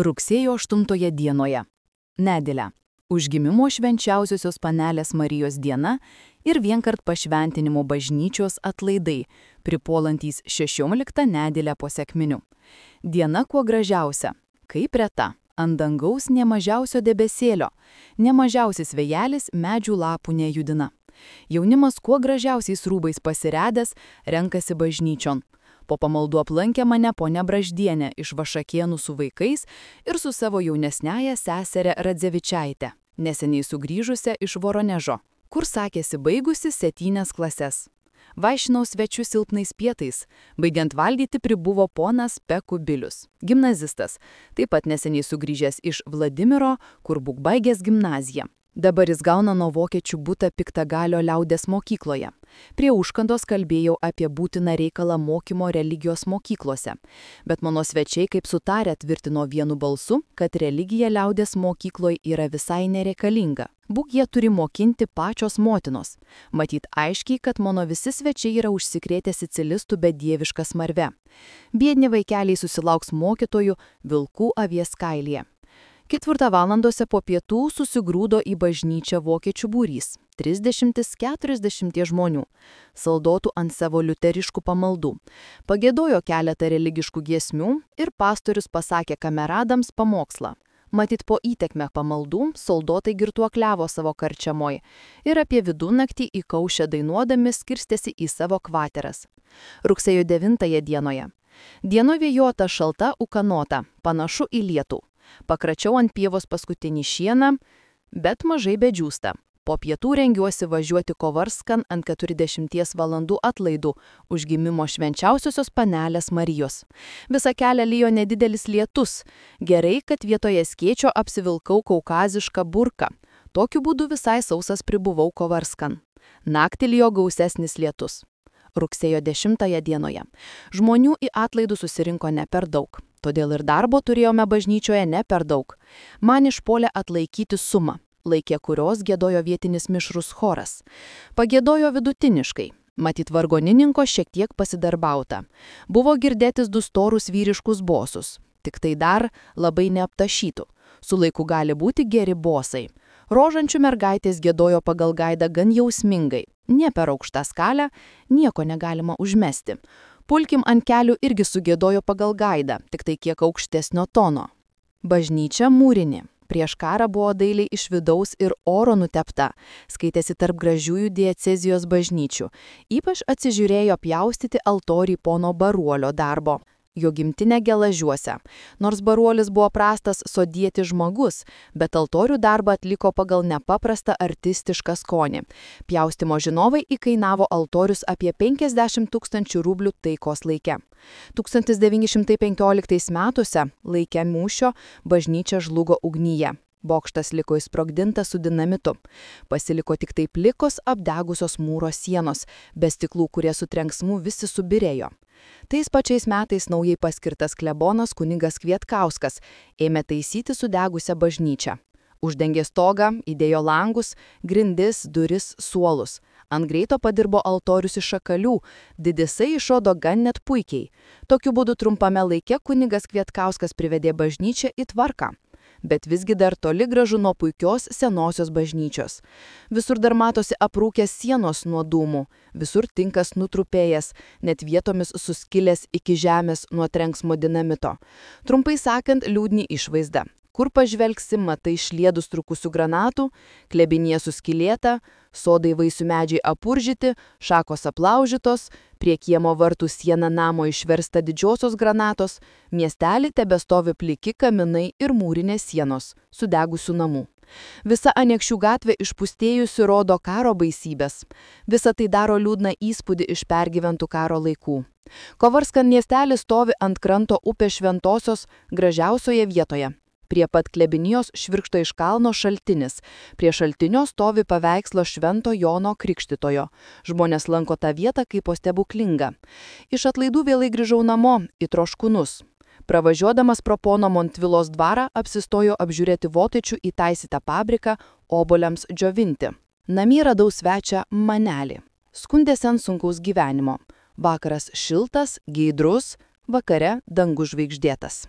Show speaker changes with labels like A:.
A: Rugsėjo 8 dienoje. Nedėlė. Užgimimo švenčiausiosios Panelės Marijos diena ir vienkart pašventinimo bažnyčios atlaidai, pripuolantys 16 nedėlę po sekminių. Diena kuo gražiausia, kaip reta, ant dangaus nė mažiausio debesėlio, nė mažiausias vėjelis medžių lapų nejudina. Jaunimas kuo gražiausiais rūbais pasiredęs renkasi bažnyčion. Po pamaldų aplankė mane ponia Braždienė iš Vašakėnų su vaikais ir su savo jaunesniaja seserė Radzevičaite, neseniai sugrįžusią iš Voronežo, kur sakėsi baigusi 7 klases. Vaišinau svečius silpnais pietais, baigiant valgyti pribuvo ponas P. Kubilius, gimnazistas, taip pat neseniai sugrįžęs iš Vladimiro, kur baigęs gimnaziją. Dabar jis gauna nuo vokiečių butą Piktagalio liaudės mokykloje. Prie užkandos kalbėjau apie būtiną reikalą mokymo religijos mokyklose, bet mano svečiai kaip sutarę tvirtino vienu balsu, kad religija liaudės mokykloje yra visai nereikalinga. Būk jie turi mokinti pačios motinos. Matyt aiškiai, kad mano visi svečiai yra užsikrėtę sicilistų bedievišką smarvę. Biedni vaikeliai susilauks mokytojų vilkų avies kailyje. 4 valandose po pietų susigrūdo į bažnyčią vokiečių būrys, 30–40 žmonių, saldotų ant savo liuteriškų pamaldų. Pagiedojo keletą religiškų giesmių ir pastorius pasakė kameradams pamokslą. Matyt po įtekmę pamaldų soldotai girtuokliavo savo karčiamoj ir apie vidurnaktį įkaušę dainuodami skirstėsi į savo kvateras. Rugsėjo 9 dienoje. Dieno vėjota šalta ūkanota, panašu į lietų. Pakračiau ant pievos paskutinį šieną, bet mažai bedžiūsta. Po pietų rengiuosi važiuoti Kovarskan ant 40 valandų atlaidų užgimimo švenčiausiosios Panelės Marijos. Visą kelią lijo nedidelis lietus. Gerai, kad vietoje skėčio apsivilkau kaukazišką burką. Tokiu būdu visai sausas pribuvau Kovarskan. Naktį lijo gausesnis lietus. Rugsėjo 10 dienoje. Žmonių į atlaidų susirinko ne per daug. Todėl ir darbo turėjome bažnyčioje ne per daug. Man išpuolė atlaikyti sumą, laikė kurios giedojo vietinis mišrus choras. Pagiedojo vidutiniškai. Matyt vargonininko šiek tiek pasidarbauta. Buvo girdėtis 2 storus vyriškus bosus. Tik tai dar labai neaptašytų. Su laiku gali būti geri bosai. Rožančių mergaitės giedojo pagal gaidą gan jausmingai. Ne per aukštą skalę, nieko negalima užmesti. Pulkim ant kelių irgi sugiedojo pagal gaidą, tik tai kiek aukštesnio tono. Bažnyčia mūrinė. Prieš karą buvo dailiai iš vidaus ir oro nutepta. Skaitėsi tarp gražiųjų diecezijos bažnyčių. Ypač atsižiūrėjo pjaustyti altorių pono Baruolio darbo. Jo gimtinė Gelažiuose. Nors Baruolis buvo prastas sodietis žmogus, bet altorių darbą atliko pagal nepaprastą artistišką skonį. Pjaustimo žinovai įkainavo altorius apie 50 000 rublių taikos laike. 1915 metuose, laike mūšio, bažnyčia žlugo ugnyje. Bokštas liko įsprogdintas su dinamitu. Pasiliko tik tai plikos apdegusios mūro sienos, be stiklų, kurie su trenksmu visi subirėjo. Tais pačiais metais naujai paskirtas klebonas kunigas Kvietkauskas ėmė taisyti sudegusią bažnyčią. Uždengė stogą, įdėjo langus, grindis, duris, suolus. Ant greito padirbo altorius iš šakalių, didisai išrodo gan net puikiai. Tokiu būdu trumpame laike kunigas Kvietkauskas privedė bažnyčią į tvarką. Bet visgi dar toli gražu nuo puikios senosios bažnyčios. Visur dar matosi aprūkęs sienos nuo dūmų, visur tinkas nutrupėjęs, net vietomis suskilęs iki žemės nuo trenksmo dinamito. Trumpai sakant, liūdni išvaizda. Kur pažvelgsi, matai šliedus trukusių granatų, klebinė suskilėta, sodai vaisių medžiai apuržyti, šakos aplaužytos, prie kiemo vartų siena namo išversta didžiosios granatos, miestelį tebestovi pliki kaminai ir mūrinės sienos, sudegusių namų. Visa Anekšių gatvė išpustėjusi rodo karo baisybės. Visa tai daro liūdną įspūdį iš pergyventų karo laikų. Kovarskan miestelis stovi ant kranto upės Šventosios gražiausioje vietoje. Prie pat klebinijos švirkšto iš kalno šaltinis. Prie šaltinio stovi paveikslo Švento Jono Krikštitojo. Žmonės lanko tą vietą kaip po stebuklingą. Iš atlaidų vėlai grįžau namo į Troškūnus. Pravažiuodamas pro pono Montvilos dvarą apsistojo apžiūrėti vokiečių įtaisytą fabriką obuoliams džiovinti. Namie radau svečią Manelį. Skundėsi ant sunkaus gyvenimo. Vakaras šiltas, giedrus, vakare dangus žvaigždėtas.